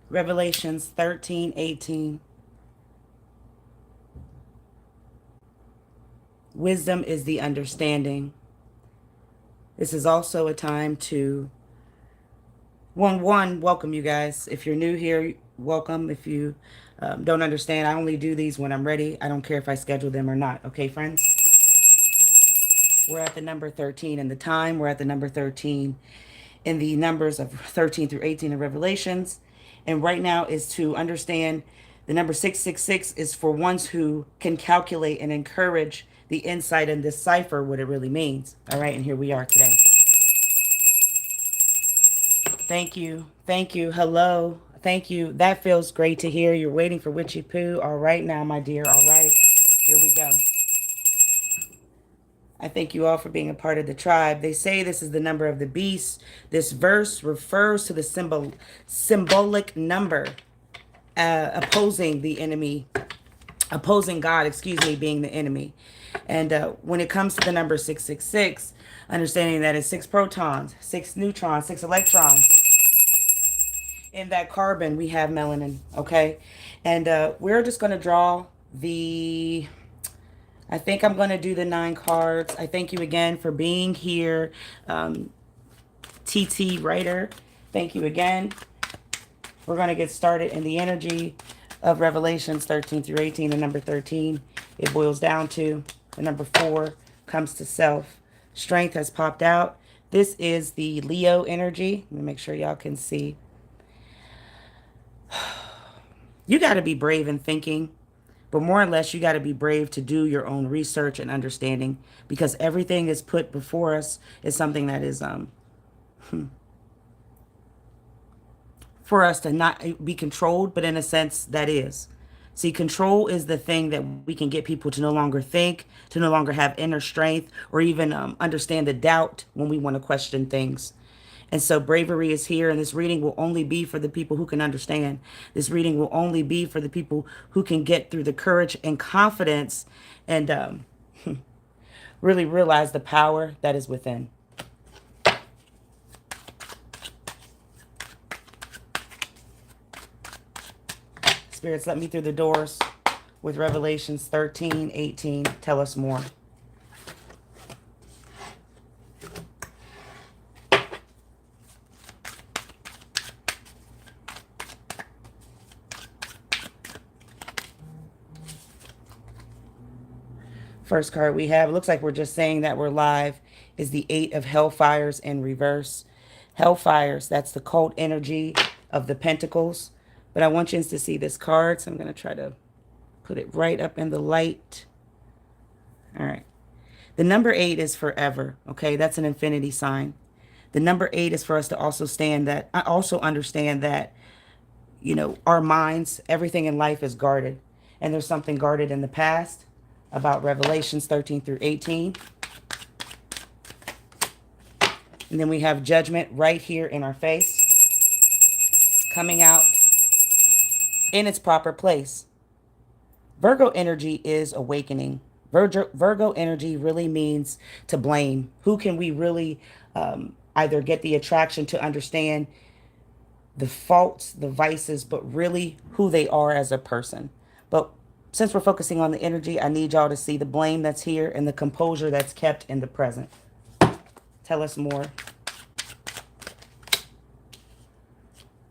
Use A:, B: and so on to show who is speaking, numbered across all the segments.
A: Revelations 13:18. Wisdom is the understanding. This is also a time to welcome you guys. If you're new here, welcome. If you don't understand, I only do these when I'm ready. I don't care if I schedule them or not. Okay, friends? We're at the number 13 in the time. We're at the number 13 in the numbers of 13 through 18 in Revelations. And right now is to understand the number 666 is for ones who can calculate and encourage the insight and decipher what it really means. All right, and here we are today. Thank you. Thank you. Hello. Thank you. That feels great to hear. You're waiting for WitchyPoo. All right now, my dear. All right. Here we go. I thank you all for being a part of the tribe. They say this is the number of the beast. This verse refers to the symbolic number opposing the enemy, opposing God, excuse me, being the enemy. And when it comes to the number 666, understanding that it's 6 protons, 6 neutrons, 6 electrons. In that carbon, we have melanin, okay? And we're just going to draw the... I think I'm going to do the 9 cards. I thank you again for being here. TT Writer, thank you again. We're going to get started in the energy of Revelations 13 through 18. The number 13, it boils down to the number 4 comes to self. Strength has popped out. This is the Leo energy. Let me make sure y'all can see. You got to be brave in thinking, but more or less, you got to be brave to do your own research and understanding, because everything is put before us is something that is for us to not be controlled, but in a sense that is. See, control is the thing that we can get people to no longer think, to no longer have inner strength, or even understand the doubt when we want to question things. And so bravery is here, and this reading will only be for the people who can understand. This reading will only be for the people who can get through the courage and confidence and really realize the power that is within. Spirits, let me through the doors with Revelations 13:18. Tell us more. First card we have, it looks like we're just saying that we're live, is the 8 of Hellfires in reverse. Hellfires, that's the cult energy of the Pentacles. But I want you to see this card, so I'm going to try to put it right up in the light. All right. The number 8 is forever, okay? That's an infinity sign. The number 8 is for us to also understand that, you know, our minds, everything in life is guarded. And there's something guarded in the past about Revelations 13 through 18. And then we have judgment right here in our face, coming out in its proper place. Virgo energy is awakening. Virgo energy really means to blame. Who can we really either get the attraction to understand the faults, the vices, but really who they are as a person? But since we're focusing on the energy, I need y'all to see the blame that's here and the composure that's kept in the present. Tell us more.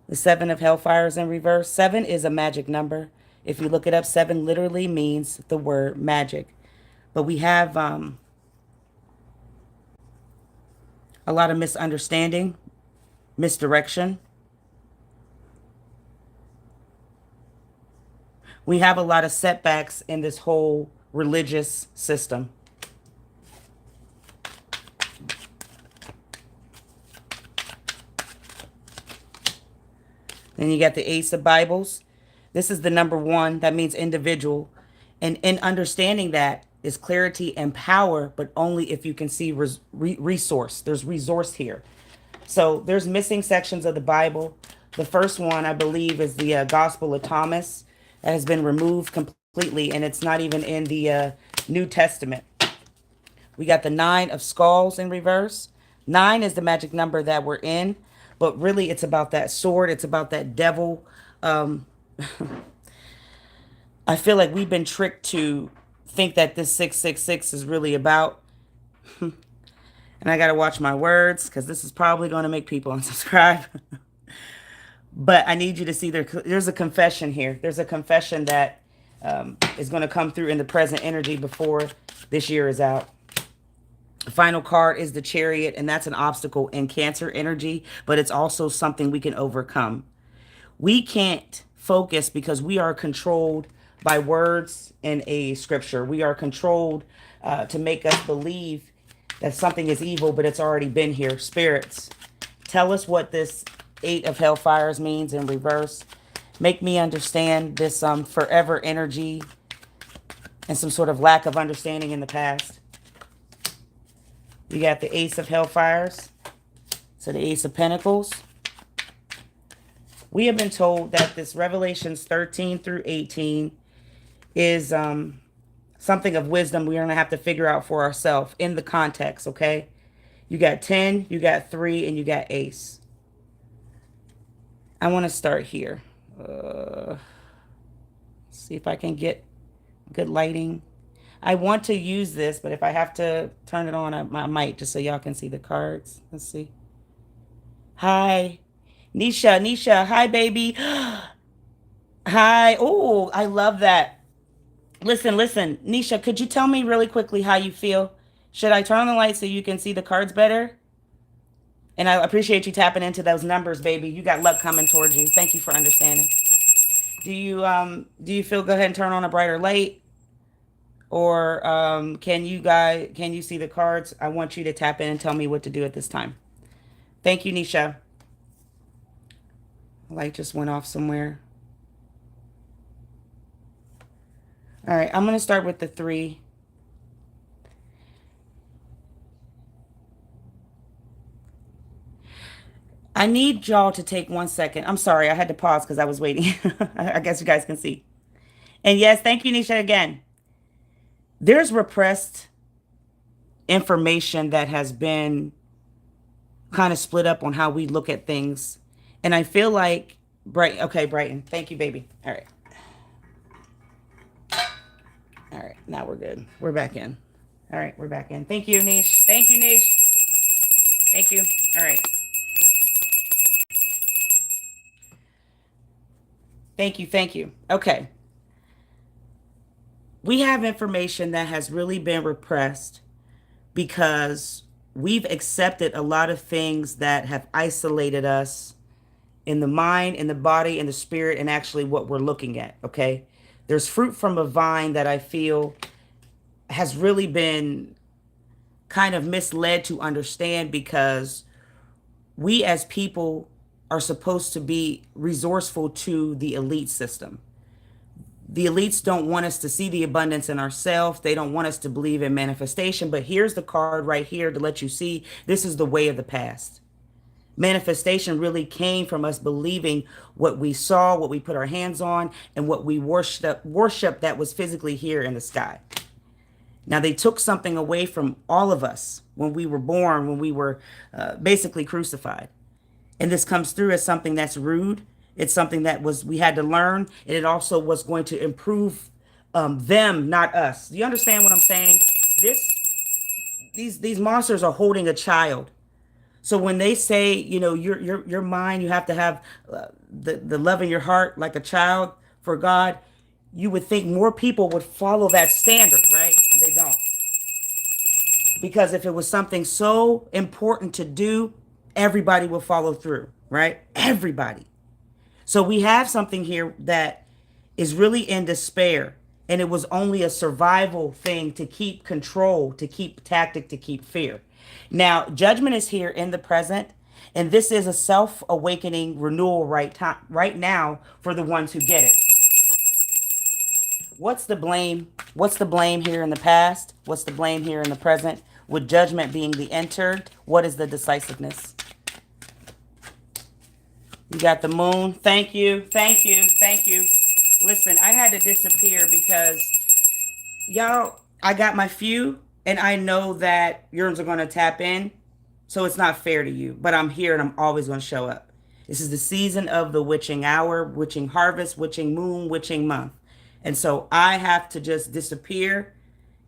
A: The 7 of Hellfires in reverse. 7 is a magic number. If you look it up, 7 literally means the word magic. But we have a lot of misunderstanding, misdirection. We have a lot of setbacks in this whole religious system. Then you got the Ace of Bibles. This is the number 1. That means individual. And in understanding that is clarity and power, but only if you can see resource. There's resource here. So there's missing sections of the Bible. The first one, I believe, is the Gospel of Thomas. That has been removed completely, and it's not even in the New Testament. We got the 9 of Skulls in reverse. 9 is the magic number that we're in, but really it's about that sword. It's about that devil I feel like we've been tricked to think that this 666 is really about, and I got to watch my words because this is probably going to make people unsubscribe. But I need you to see there's a confession here. There's a confession that is going to come through in the present energy before this year is out. The final card is the Chariot, and that's an obstacle in Cancer energy, but it's also something we can overcome. We can't focus because we are controlled by words in a scripture. We are controlled to make us believe that something is evil, but it's already been here. Spirits, tell us what this Eight of Hellfires means in reverse. Make me understand this forever energy and some sort of lack of understanding in the past. You got the Ace of Hellfires. So the Ace of Pentacles. We have been told that this Revelations 13 through 18 is something of wisdom we're going to have to figure out for ourselves in the context, okay? You got 10, you got 3, and you got Ace. I want to start here. See if I can get good lighting. I want to use this, but if I have to turn it on, I might, just so y'all can see the cards. Let's see. Hi. Nisha. Hi, baby. Hi. Oh, I love that. Listen. Nisha, could you tell me really quickly how you feel? Should I turn on the light so you can see the cards better? And I appreciate you tapping into those numbers, baby. You got luck coming towards you. Thank you for understanding. Do you feel go ahead and turn on a brighter light? Or can you see the cards? I want you to tap in and tell me what to do at this time. Thank you, Nisha. Light just went off somewhere. All right, I'm going to start with the 3. I need y'all to take 1 second. I'm sorry, I had to pause because I was waiting. I guess you guys can see. And yes, thank you, Nisha, again. There's repressed information that has been kind of split up on how we look at things. And I feel like, Brighton. Thank you, baby. All right. All right, now we're good. We're back in. All right, we're back in. Thank you, Nish. Thank you, Nish. Thank you. All right. Thank you. Okay. We have information that has really been repressed because we've accepted a lot of things that have isolated us in the mind, in the body, in the spirit, and actually what we're looking at, okay? There's fruit from a vine that I feel has really been kind of misled to understand because we as people are supposed to be resourceful to the elite system. The elites don't want us to see the abundance in ourselves. They don't want us to believe in manifestation. But here's the card right here to let you see this is the way of the past. Manifestation really came from us believing what we saw, what we put our hands on, and what we worship that was physically here in the sky. Now, they took something away from all of us when we were born, when we were basically crucified. And this comes through as something that's rude. It's something that we had to learn. And it also was going to improve them, not us. Do you understand what I'm saying? These monsters are holding a child. So when they say, you know, your mind, you have to have the love in your heart like a child for God, you would think more people would follow that standard, right? They don't. Because if it was something so important to do, everybody will follow through, right? Everybody. So we have something here that is really in despair. And it was only a survival thing to keep control, to keep tactic, to keep fear. Now, judgment is here in the present. And this is a self-awakening renewal right now for the ones who get it. What's the blame? What's the blame here in the past? What's the blame here in the present? With judgment being the entered, what is the decisiveness? You got the moon. Thank you. Listen, I had to disappear because, y'all, I got my few, and I know that yours are going to tap in, so it's not fair to you. But I'm here, and I'm always going to show up. This is the season of the witching hour, witching harvest, witching moon, witching month. And so I have to just disappear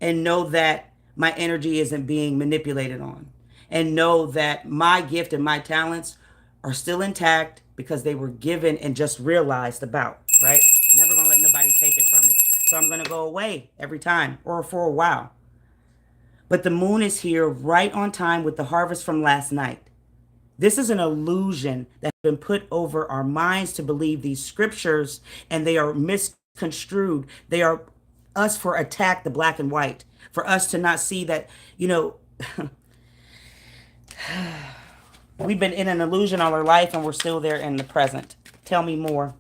A: and know that my energy isn't being manipulated on, and know that my gift and my talents are still intact because they were given and just realized about, right? Never gonna let nobody take it from me. So I'm gonna go away every time or for a while. But the moon is here right on time with the harvest from last night. This is an illusion that's been put over our minds to believe these scriptures, and they are misconstrued. They are us for attack the black and white, for us to not see that, we've been in an illusion all our life and we're still there in the present. Tell me more.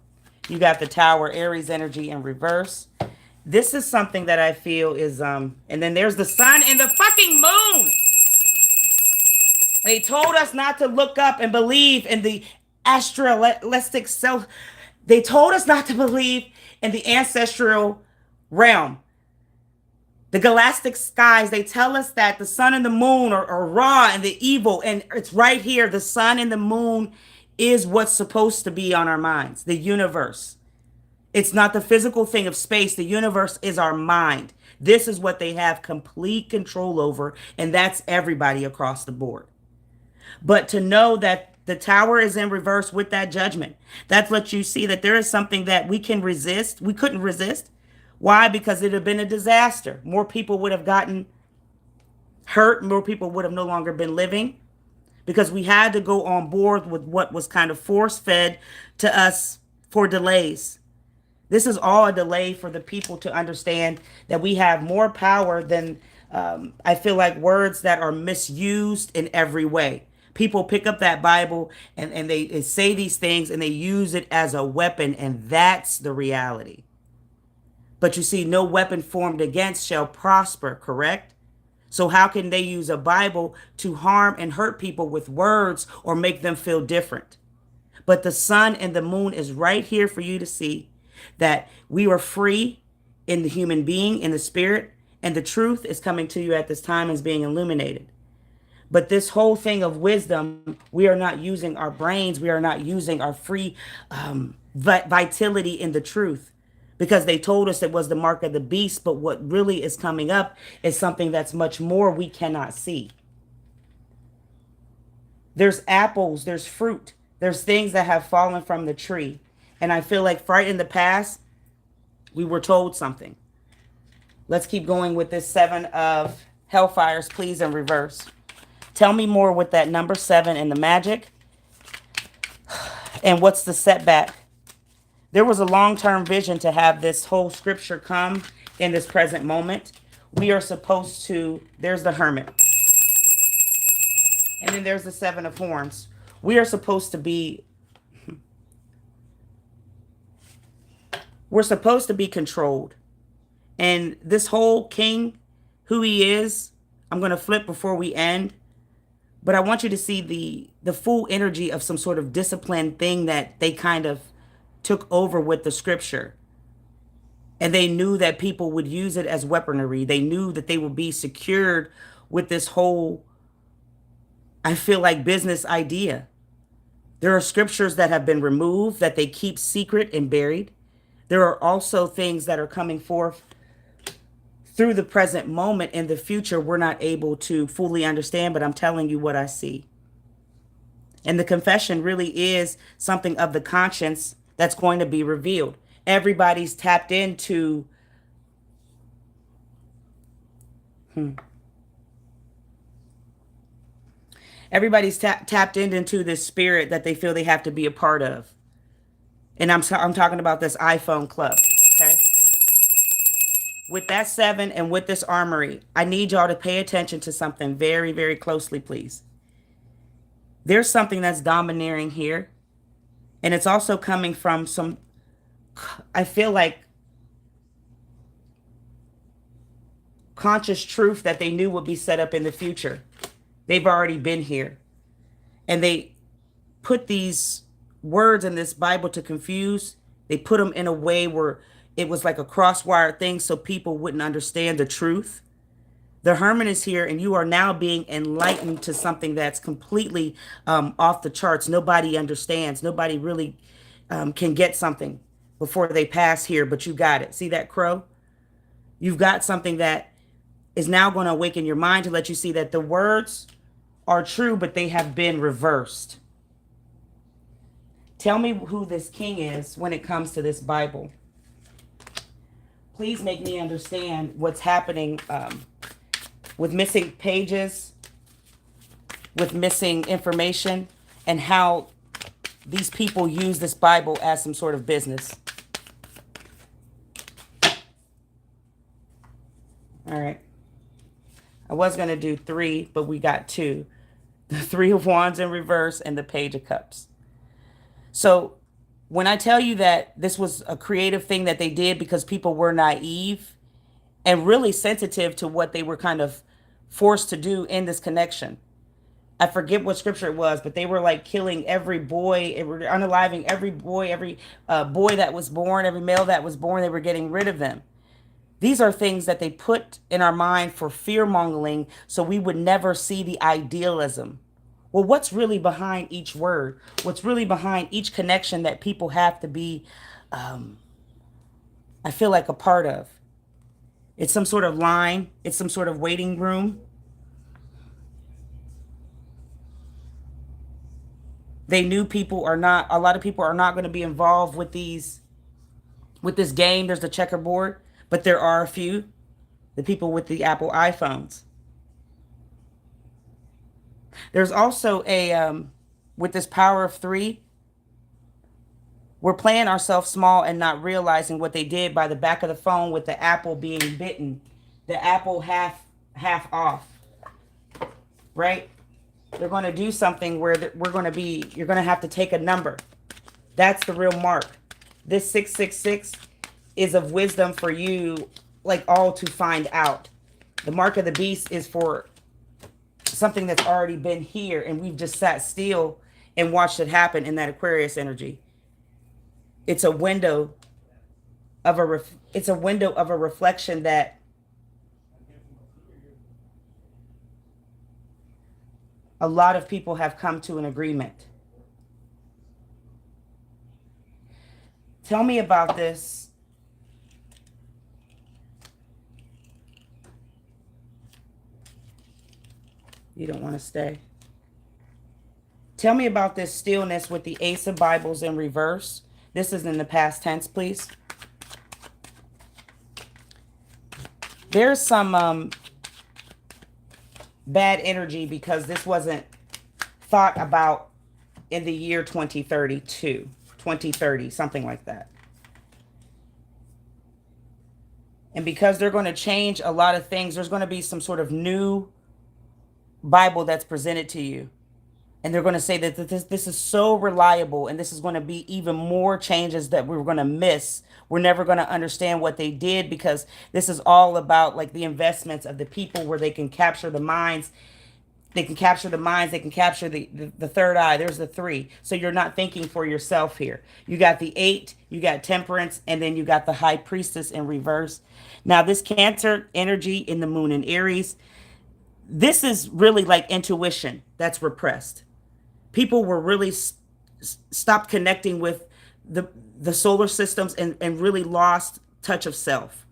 A: You got the Tower, Aries energy in reverse. This is something that I feel is, and then there's the sun and the fucking moon. They told us not to look up and believe in the astralistic self. They told us not to believe in the ancestral realm, the galactic skies. They tell us that the sun and the moon are raw and the evil. And it's right here. The sun and the moon is what's supposed to be on our minds, the universe. It's not the physical thing of space. The universe is our mind. This is what they have complete control over. And that's everybody across the board. But to know that the Tower is in reverse with that judgment, that lets you see that there is something that we can resist. We couldn't resist. Why? Because it would have been a disaster. More people would have gotten hurt. More people would have no longer been living, because we had to go on board with what was kind of force fed to us for delays. This is all a delay for the people to understand that we have more power than, I feel like, words that are misused in every way. People pick up that Bible and they say these things and they use it as a weapon, and that's the reality. But you see, no weapon formed against shall prosper, correct? So how can they use a Bible to harm and hurt people with words or make them feel different? But the sun and the moon is right here for you to see that we are free in the human being, in the spirit, and the truth is coming to you at this time as being illuminated. But this whole thing of wisdom, we are not using our brains. We are not using our free vitality in the truth, because they told us it was the mark of the beast. But what really is coming up is something that's much more we cannot see. There's apples, there's fruit, there's things that have fallen from the tree. And I feel like right in the past, we were told something. Let's keep going with this 7 of Hellfires, please, in reverse. Tell me more with that number 7 and the magic. And what's the setback? There was a long-term vision to have this whole scripture come in this present moment. We are supposed to, there's the Hermit. And then there's the 7 of Horns. We are supposed to be, we're supposed to be controlled. And this whole king, who he is, I'm going to flip before we end. But I want you to see the full energy of some sort of disciplined thing that they kind of took over with the scripture. And they knew that people would use it as weaponry. They knew that they would be secured with this whole, I feel like, business idea. There are scriptures that have been removed that they keep secret and buried. There are also things that are coming forth through the present moment. In the future, we're not able to fully understand, but I'm telling you what I see. And the confession really is something of the conscience that's going to be revealed. Everybody's tapped into everybody's tapped into this spirit that they feel they have to be a part of. And I'm talking about this iPhone club, okay? With that 7 and with this armory, I need y'all to pay attention to something very, very closely, please. There's something that's domineering here. And it's also coming from some, I feel like, conscious truth that they knew would be set up in the future. They've already been here. And they put these words in this Bible to confuse. They put them in a way where it was like a crosswire thing so people wouldn't understand the truth. The Hermit is here, and you are now being enlightened to something that's completely off the charts. Nobody understands. Nobody really can get something before they pass here, but you got it. See that crow? You've got something that is now going to awaken your mind to let you see that the words are true, but they have been reversed. Tell me who this king is when it comes to this Bible. Please make me understand what's happening with missing pages, with missing information, and how these people use this Bible as some sort of business. All right. I was going to do 3, but we got 2. The 3 of Wands in reverse and the Page of Cups. So when I tell you that this was a creative thing that they did because people were naive and really sensitive to what they were kind of forced to do in this connection. I forget what scripture it was, but they were like killing every boy, unaliving every boy, every boy that was born, every male that was born. They were getting rid of them. These are things that they put in our mind for fear mongering so we would never see the idealism. Well, what's really behind each word? What's really behind each connection that people have to be, I feel like, a part of? It's some sort of line. It's some sort of waiting room. They knew a lot of people are not going to be involved with this game. There's the checkerboard, but there are a few, the people with the Apple iPhones. There's also with this power of 3, we're playing ourselves small and not realizing what they did by the back of the phone with the apple being bitten. The apple half off, right? They're going to do something where you're going to have to take a number. That's the real mark. This 666 is of wisdom for you, like all to find out. The mark of the beast is for something that's already been here, and we've just sat still and watched it happen in that Aquarius energy. It's a window of a reflection that a lot of people have come to an agreement. Tell me about this. You don't want to stay. Tell me about this stillness with the Ace of Bibles in reverse. This is in the past tense, please. There's some bad energy because this wasn't thought about in the year 2030, something like that. And because they're going to change a lot of things, there's going to be some sort of new Bible that's presented to you. And they're going to say that this is so reliable, and this is going to be even more changes that we're going to miss. We're never going to understand what they did, because this is all about like the investments of the people, where they can capture the minds. They can capture the minds. They can capture the third eye. There's the 3. So you're not thinking for yourself here. You got the 8, you got Temperance, and then you got the High Priestess in reverse. Now this Cancer energy in the Moon in Aries, this is really like intuition that's repressed. People were really stopped connecting with the solar systems and really lost touch of self.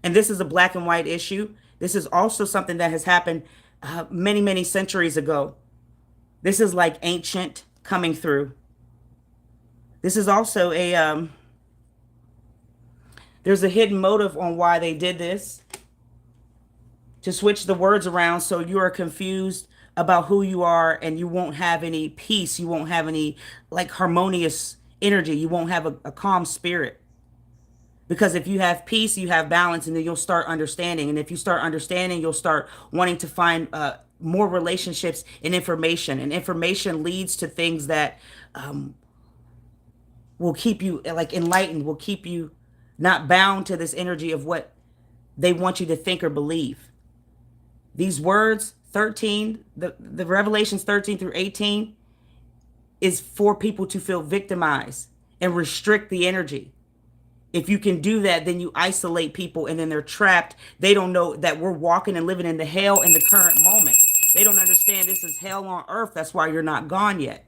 A: And this is a black and white issue. This is also something that has happened many, many centuries ago. This is like ancient coming through. This is also there's a hidden motive on why they did this, to switch the words around so you are confused about who you are, and you won't have any peace. You won't have any like harmonious energy. You won't have a calm spirit. Because if you have peace, you have balance, and then you'll start understanding. And if you start understanding, you'll start wanting to find more relationships and information. And information leads to things that will keep you like enlightened, will keep you not bound to this energy of what they want you to think or believe. These words, 13, the Revelations 13 through 18, is for people to feel victimized and restrict the energy. If you can do that, then you isolate people and then they're trapped. They don't know that we're walking and living in the hell in the current moment. They don't understand this is hell on earth. That's why you're not gone yet.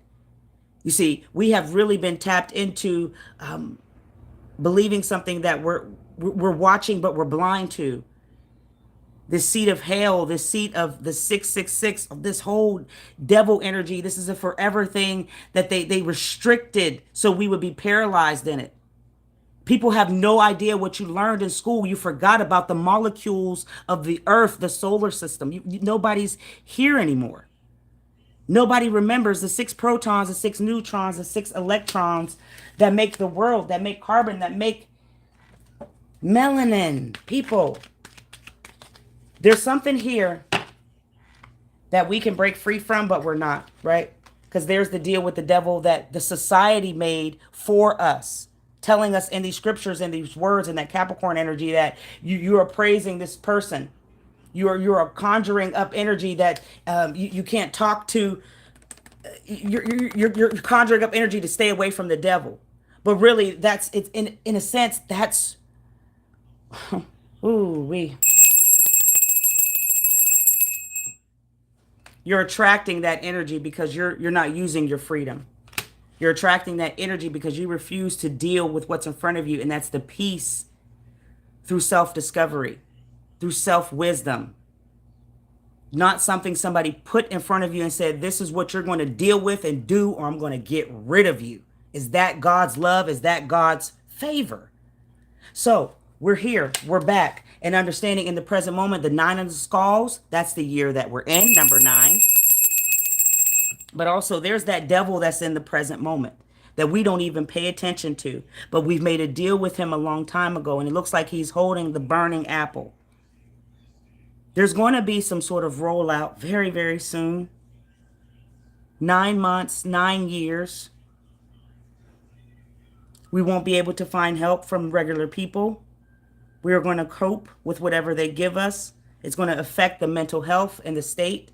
A: You see, we have really been tapped into believing something that we're watching, but we're blind to. This seat of hell, this seat of the 666, of this whole devil energy. This is a forever thing that they restricted so we would be paralyzed in it. People have no idea what you learned in school. You forgot about the molecules of the earth, the solar system. Nobody's here anymore. Nobody remembers the 6 protons, the 6 neutrons, the 6 electrons that make the world, that make carbon, that make melanin. People, there's something here that we can break free from, but we're not, right? Because there's the deal with the devil that the society made for us, telling us in these scriptures and these words and that Capricorn energy that you are praising this person. You're conjuring up energy that you can't talk to. You're conjuring up energy to stay away from the devil. But really, it's in a sense, that's you're attracting that energy because you're not using your freedom. You're attracting that energy because you refuse to deal with what's in front of you, and that's the peace through self-discovery, through self-wisdom. Not something somebody put in front of you and said, this is what you're going to deal with and do, or I'm going to get rid of you. Is that God's love? Is that God's favor? So we're here. We're back. And understanding in the present moment, the 9 of the skulls, that's the year that we're in, number 9. But also there's that devil that's in the present moment that we don't even pay attention to. But we've made a deal with him a long time ago, and it looks like he's holding the burning apple. There's going to be some sort of rollout very, very soon. 9 months, 9 years. We won't be able to find help from regular people. We are going to cope with whatever they give us. It's going to affect the mental health and the state.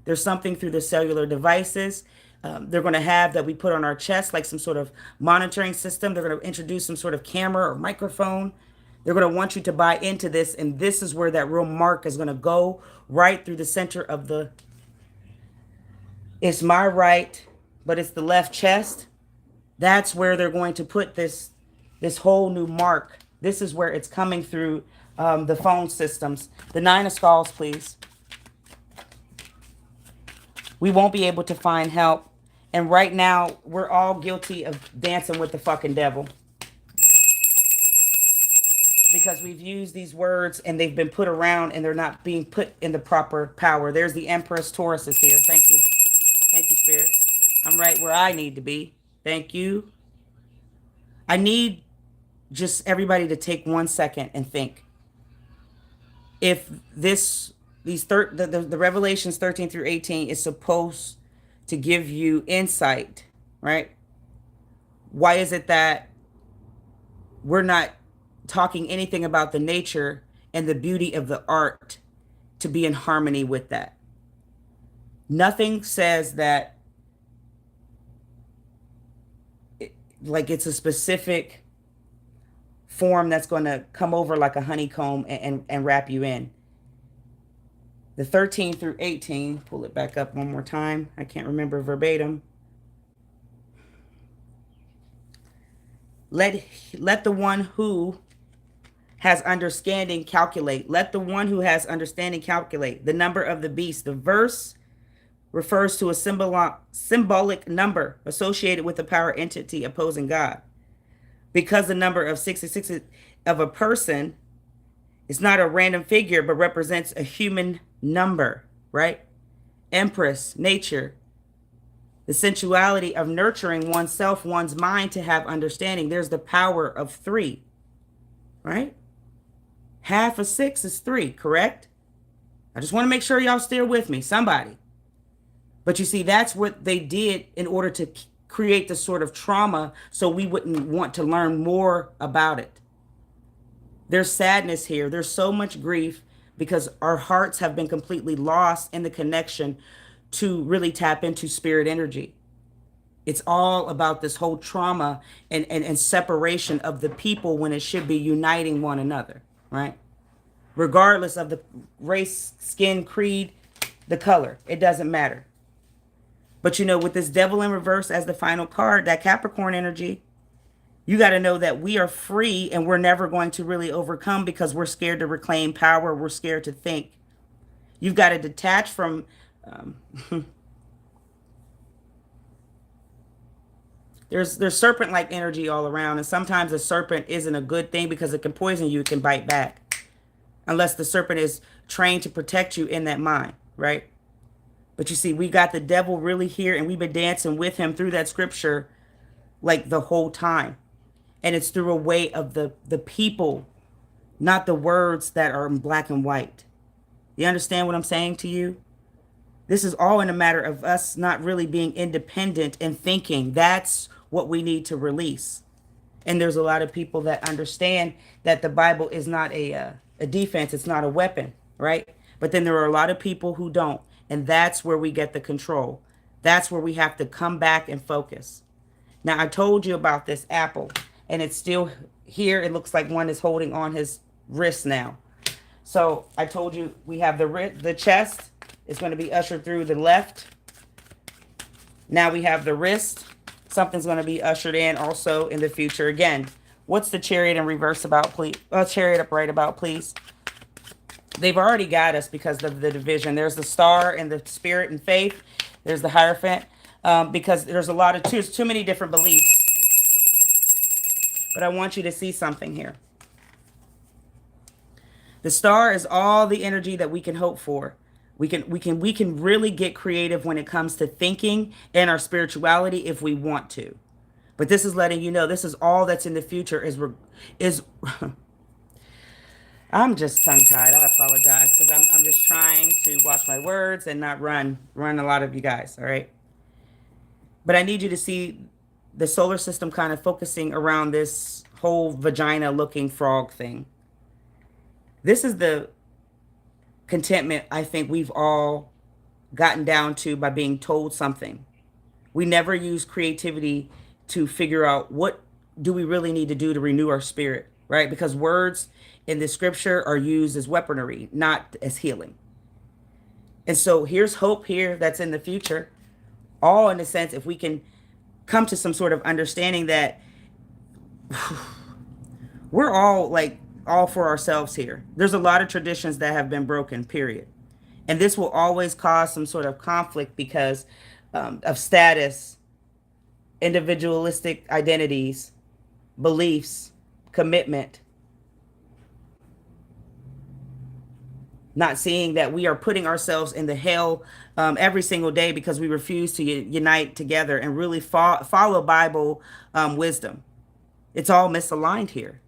A: There's something through the cellular devices they're going to have that we put on our chest, like some sort of monitoring system. They're going to introduce some sort of camera or microphone. They're going to want you to buy into this, and this is where that real mark is going to go, right through the center of the, it's my right, but it's the left chest. That's where they're going to put this whole new mark. This is where it's coming through the phone systems. The 9 of skulls, please. We won't be able to find help. And right now, we're all guilty of dancing with the fucking devil. Because we've used these words and they've been put around and they're not being put in the proper power. There's the Empress Taurus is here. Thank you. Thank you, spirits. I'm right where I need to be. Thank you. I need just everybody to take 1 second and think. If the Revelations 13 through 18 is supposed to give you insight, right? Why is it that we're not talking anything about the nature and the beauty of the art to be in harmony with that? Nothing says that it's a specific form that's going to come over like a honeycomb and wrap you in. The 13 through 18, pull it back up one more time. I can't remember verbatim. Let the one who has understanding calculate. Let the one who has understanding calculate. The number of the beast. The verse refers to a symbolic number associated with a power entity opposing God. Because the number of 66 of a person is not a random figure, but represents a human number, right? Empress, nature, the sensuality of nurturing oneself, one's mind to have understanding. There's the power of 3, right? Half of 6 is 3, correct? I just want to make sure y'all still with me, somebody. But you see, that's what they did in order to create the sort of trauma so we wouldn't want to learn more about it. There's sadness here. There's so much grief because our hearts have been completely lost in the connection to really tap into spirit energy. It's all about this whole trauma and separation of the people when it should be uniting one another, right? Regardless of the race, skin, creed, the color. It doesn't matter. But you know, with this devil in reverse as the final card, that Capricorn energy, you got to know that we are free and we're never going to really overcome because we're scared to reclaim power. We're scared to think. You've got to detach from there's serpent-like energy all around, and sometimes a serpent isn't a good thing because it can poison you, it can bite back. Unless the serpent is trained to protect you in that mind, right? But you see, we got the devil really here, and we've been dancing with him through that scripture like the whole time. And it's through a way of the people, not the words that are in black and white. You understand what I'm saying to you? This is all in a matter of us not really being independent and thinking. That's what we need to release. And there's a lot of people that understand that the Bible is not a defense. It's not a weapon, right? But then there are a lot of people who don't. And that's where we get the control. That's where we have to come back and focus. Now, I told you about this apple, and it's still here. It looks like one is holding on his wrist now. So I told you we have the chest. It's going to be ushered through the left. Now we have the wrist. Something's going to be ushered in also in the future. Again, what's the chariot in reverse about, please? Chariot upright about, please? They've already got us because of the division. There's the star and the spirit and faith. There's the Hierophant. Because there's a lot of too many different beliefs. But I want you to see something here. The star is all the energy that we can hope for. We can really get creative when it comes to thinking and our spirituality if we want to. But this is letting you know this is all that's in the future is I'm just tongue-tied. I apologize because I'm just trying to watch my words and not run a lot of you guys, all right? But I need you to see the solar system kind of focusing around this whole vagina-looking frog thing. This is the contentment I think we've all gotten down to by being told something. We never use creativity to figure out what do we really need to do to renew our spirit, right? Because words in the scripture are used as weaponry, not as healing. And so here's hope here that's in the future. All in a sense, if we can come to some sort of understanding that we're all like all for ourselves here. There's a lot of traditions that have been broken, period. And this will always cause some sort of conflict because of status, individualistic identities, beliefs, commitment. Not seeing that we are putting ourselves in the hell every single day because we refuse to unite together and really follow Bible wisdom. It's all misaligned here.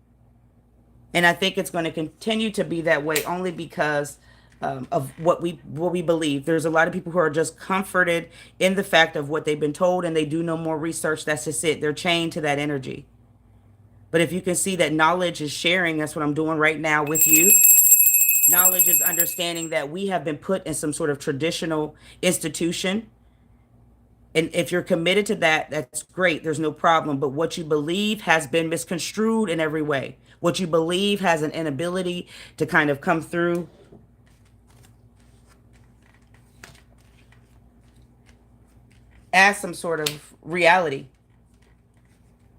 A: And I think it's going to continue to be that way only because of what we believe. There's a lot of people who are just comforted in the fact of what they've been told, and they do no more research. That's just it. They're chained to that energy. But if you can see that knowledge is sharing, that's what I'm doing right now with you. Knowledge is understanding that we have been put in some sort of traditional institution. And if you're committed to that, that's great. There's no problem. But what you believe has been misconstrued in every way. What you believe has an inability to kind of come through as some sort of reality.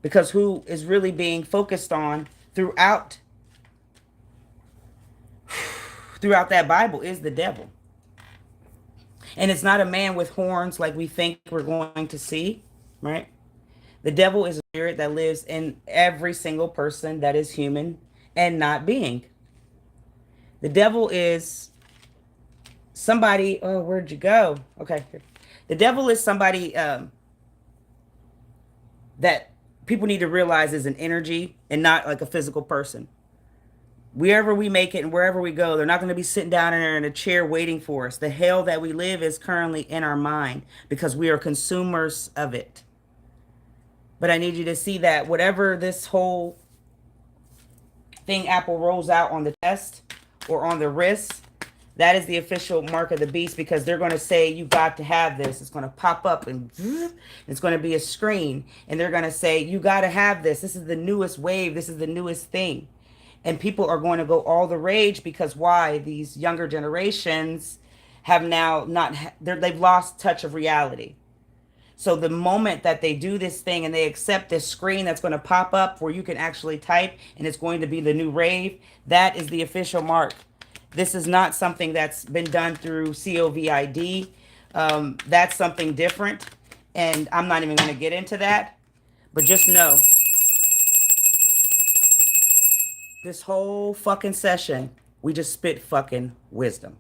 A: Because who is really being focused on throughout that Bible is the devil. And it's not a man with horns like we think we're going to see, right? The devil is a spirit that lives in every single person that is human and not being. The devil is somebody, oh, where'd you go? Okay. The devil is somebody that people need to realize is an energy and not like a physical person. Wherever we make it and wherever we go, they're not going to be sitting down there in a chair waiting for us. The hell that we live is currently in our mind because we are consumers of it. But I need you to see that whatever this whole thing Apple rolls out on the chest or on the wrist, That is the official mark of the beast, because they're going to say, you got to have this. It's going to pop up and it's going to be a screen. And they're going to say, you got to have this. This is the newest wave. This is the newest thing. And people are going to go all the rage, because why? These younger generations have now not, they've lost touch of reality. So the moment that they do this thing and they accept this screen that's going to pop up where you can actually type and it's going to be the new rave, that is the official mark. This is not something that's been done through COVID. That's something different. And I'm not even going to get into that. But just know, this whole fucking session, we just spit fucking wisdom.